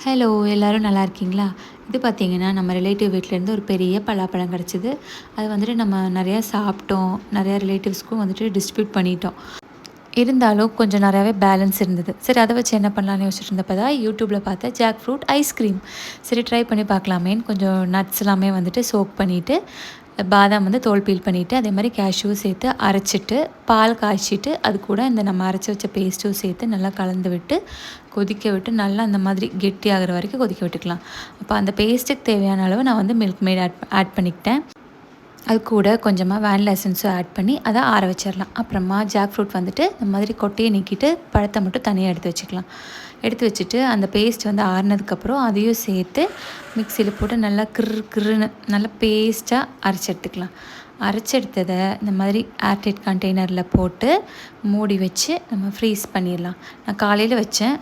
Hello எல்லோரும் நல்லா இருக்கீங்களா? இது பார்த்தீங்கன்னா, நம்ம ரிலேட்டிவ் வீட்லேருந்து ஒரு பெரிய பலாப்பழம் கிடச்சிது. அது வந்துட்டு நம்ம நிறையா சாப்பிட்டோம். நிறையா ரிலேட்டிவ்ஸ்க்கும் வந்துட்டு டிஸ்ட்ரிபியூட் பண்ணிட்டோம். இருந்தாலும் கொஞ்சம் நிறையாவே பேலன்ஸ் இருந்தது. சரி அத வச்சு என்ன பண்ணலான்னு யோசிச்சுட்டு இருந்தப்ப தான் யூடியூப்பில் பார்த்தேன் ஜாக் ஃப்ரூட் ஐஸ்கிரீம். சரி ட்ரை பண்ணி பார்க்கலாமேன்னு கொஞ்சம் நட்ஸ் எல்லாமே வந்துட்டு சோக் பண்ணிவிட்டு, பாதாம் வந்து தோல் பீல் பண்ணிவிட்டு, அதே மாதிரி கேஷ்யூவும் சேர்த்து அரைச்சிட்டு, பால் காய்ச்சிட்டு, அது கூட இந்த நம்ம அரைச்சி வச்ச பேஸ்ட்டும் சேர்த்து நல்லா கலந்து விட்டு, கொதிக்க விட்டு நல்லா அந்த மாதிரி கெட்டியாகிற வரைக்கும் கொதிக்க விட்டுக்கலாம். அப்போ அந்த பேஸ்ட்டுக்கு தேவையான அளவு நான் வந்து மில்க் மேட் ஆட் பண்ணிக்கிட்டேன். அது கூட கொஞ்சமாக வேனிலா எசன்ஸும் ஆட் பண்ணி அதை ஆற வச்சிடலாம். அப்புறமா ஜாக் ஃப்ரூட் வந்துட்டு இந்த மாதிரி கொட்டையை நீக்கிட்டு பழத்தை மட்டும் தனியாக எடுத்து வச்சுக்கலாம். எடுத்து வச்சுட்டு அந்த பேஸ்ட் வந்து ஆறுனதுக்கப்புறம் அதையும் சேர்த்து மிக்சியில் போட்டு நல்லா கிருன்னு நல்லா பேஸ்ட்டாக அரைச்சி எடுத்துக்கலாம். அரைச்சி எடுத்ததை இந்த மாதிரி ஏர்டைட் கண்டெய்னரில் போட்டு மூடி வச்சு நம்ம ஃப்ரீஸ் பண்ணிடலாம். நான் காலையில் வச்சேன்.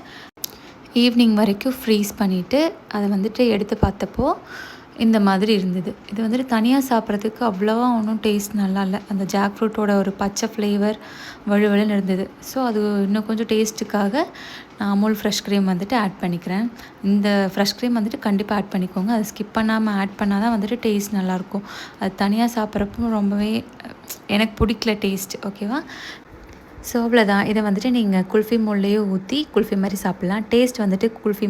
ஈவினிங் வரைக்கும் ஃப்ரீஸ் பண்ணிவிட்டு அதை வந்துட்டு எடுத்து பார்த்தப்போ இந்த மாதிரி இருந்தது. இது வந்துட்டு தனியாக சாப்பிட்றதுக்கு அவ்வளோவா ஒன்றும் டேஸ்ட் நல்லா இல்லை. அந்த ஜாக் ஃப்ரூட்டோட ஒரு பச்சை ஃப்ளேவர் வழுவழுன்னு இருந்தது. ஸோ அது இன்னும் கொஞ்சம் டேஸ்ட்டுக்காக நான் அமுல் ஃப்ரெஷ் க்ரீம் வந்துட்டு ஆட் பண்ணிக்கிறேன். இந்த ஃப்ரெஷ் க்ரீம் வந்துட்டு கண்டிப்பாக ஆட் பண்ணிக்கோங்க. அதை ஸ்கிப் பண்ணாமல் ஆட் பண்ணால் தான் வந்துட்டு டேஸ்ட் நல்லாயிருக்கும். அது தனியாக சாப்பிட்றப்போ ரொம்பவே எனக்கு பிடிக்கல டேஸ்ட். ஓகேவா? ஸோ அவ்வளோதான். இதை வந்துட்டு நீங்கள் குல்ஃபி மோல்லையே ஊற்றி குல்ஃபி மாதிரி சாப்பிட்லாம். டேஸ்ட் வந்துட்டு குல்ஃபி